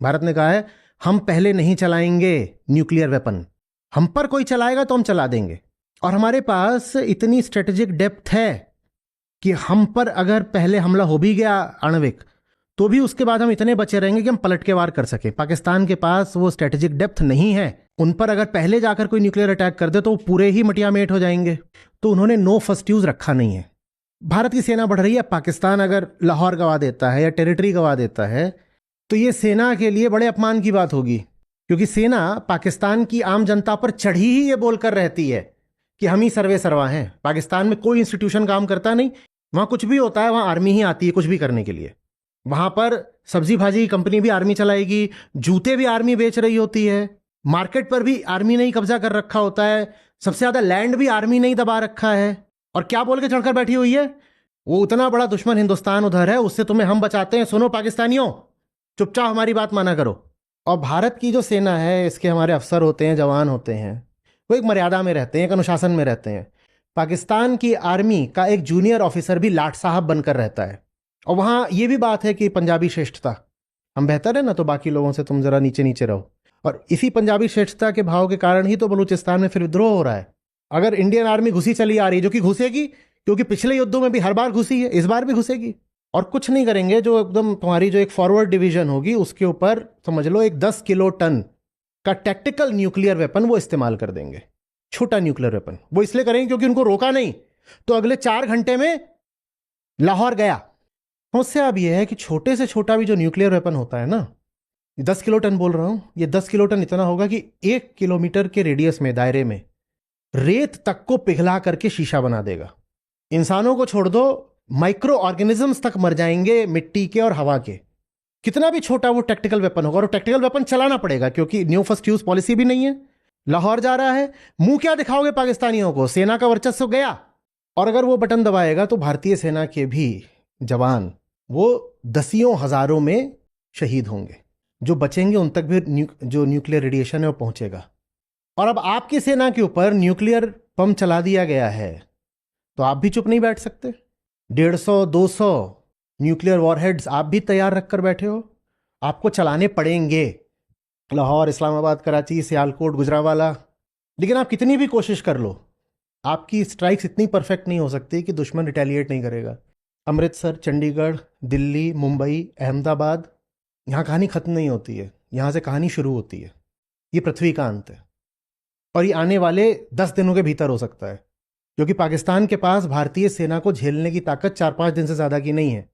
भारत ने कहा है हम पहले नहीं चलाएंगे न्यूक्लियर वेपन, हम पर कोई चलाएगा तो हम चला देंगे। और हमारे पास इतनी स्ट्रेटेजिक डेप्थ है कि हम पर अगर पहले हमला हो भी गया आणविक, तो भी उसके बाद हम इतने बचे रहेंगे कि हम पलट के वार कर सके। पाकिस्तान के पास वो स्ट्रेटेजिक डेप्थ नहीं है। उन पर अगर पहले जाकर कोई न्यूक्लियर अटैक कर दे तो वो पूरे ही मटियामेट हो जाएंगे। तो उन्होंने नो फर्स्ट यूज रखा नहीं है। भारत की सेना बढ़ रही है, पाकिस्तान अगर लाहौर गंवा देता है या टेरिटरी गंवा देता है तो ये सेना के लिए बड़े अपमान की बात होगी, क्योंकि सेना पाकिस्तान की आम जनता पर चढ़ी ही ये बोलकर रहती है कि हम ही सर्वे सर्वा हैं। पाकिस्तान में कोई इंस्टीट्यूशन काम करता नहीं, वहां कुछ भी होता है वहां आर्मी ही आती है कुछ भी करने के लिए। वहां पर सब्जी भाजी की कंपनी भी आर्मी चलाएगी, जूते भी आर्मी बेच रही होती है, मार्केट पर भी आर्मी ने ही कब्जा कर रखा होता है, सबसे ज्यादा लैंड भी आर्मी ने ही दबा रखा है। और क्या बोल के चढ़कर बैठी हुई है, वो उतना बड़ा दुश्मन हिंदुस्तान उधर है, उससे तुम्हें हम बचाते हैं। सुनो पाकिस्तानियों, चुपचाप हमारी बात माना करो। और भारत की जो सेना है, इसके हमारे अफसर होते हैं, जवान होते हैं, वो एक मर्यादा में रहते हैं, एक अनुशासन में रहते हैं। पाकिस्तान की आर्मी का एक जूनियर ऑफिसर भी लाट साहब बनकर रहता है। और वहाँ ये भी बात है कि पंजाबी श्रेष्ठता, हम बेहतर है ना तो बाकी लोगों से तुम जरा नीचे नीचे रहो। और इसी पंजाबी श्रेष्ठता के भाव के कारण ही तो बलूचिस्तान में फिर विद्रोह हो रहा है। अगर इंडियन आर्मी घुसी चली आ रही है, जो कि घुसेगी, क्योंकि पिछले युद्धों में भी हर बार घुसी है, इस बार भी घुसेगी। और कुछ नहीं करेंगे, जो एकदम तुम्हारी जो एक फॉरवर्ड डिवीजन होगी उसके ऊपर समझ लो एक 10 किलो टन का टैक्टिकल न्यूक्लियर वेपन वो इस्तेमाल कर देंगे। छोटा न्यूक्लियर वेपन वो इसलिए करेंगे क्योंकि उनको रोका नहीं तो अगले 4 घंटे में लाहौर गया। समस्या अब यह है कि छोटे से छोटा भी जो न्यूक्लियर वेपन होता है ना, 10 किलो टन बोल रहा हूं, ये 10 किलो टन इतना होगा कि 1 किलोमीटर के रेडियस में, दायरे में रेत तक को पिघला करके शीशा बना देगा। इंसानों को छोड़ दो, माइक्रो ऑर्गेनिजम्स तक मर जाएंगे मिट्टी के और हवा के। कितना भी छोटा वो टैक्टिकल वेपन होगा, और टैक्टिकल वेपन चलाना पड़ेगा क्योंकि न्यू फर्स्ट यूज पॉलिसी भी नहीं है। लाहौर जा रहा है, मुंह क्या दिखाओगे पाकिस्तानियों को, सेना का वर्चस्व गया। और अगर वो बटन दबाएगा तो भारतीय सेना के भी जवान वो दसियों हजारों में शहीद होंगे। जो बचेंगे उन तक भी जो न्यूक्लियर रेडिएशन है वो पहुंचेगा। और अब आपकी सेना के ऊपर न्यूक्लियर बम चला दिया गया है तो आप भी चुप नहीं बैठ सकते। 150-200 न्यूक्लियर वॉरहेड्स आप भी तैयार रखकर बैठे हो, आपको चलाने पड़ेंगे। लाहौर, इस्लामाबाद, कराची, सियालकोट, गुजरावाला। लेकिन आप कितनी भी कोशिश कर लो, आपकी स्ट्राइक्स इतनी परफेक्ट नहीं हो सकती कि दुश्मन रिटेलिएट नहीं करेगा। अमृतसर, चंडीगढ़, दिल्ली, मुंबई, अहमदाबाद, यहाँ कहानी खत्म नहीं होती है, यहाँ से कहानी शुरू होती है। ये पृथ्वी का अंत है और ये आने वाले 10 दिनों के भीतर हो सकता है, क्योंकि पाकिस्तान के पास भारतीय सेना को झेलने की ताकत 4-5 दिन से ज़्यादा की नहीं है।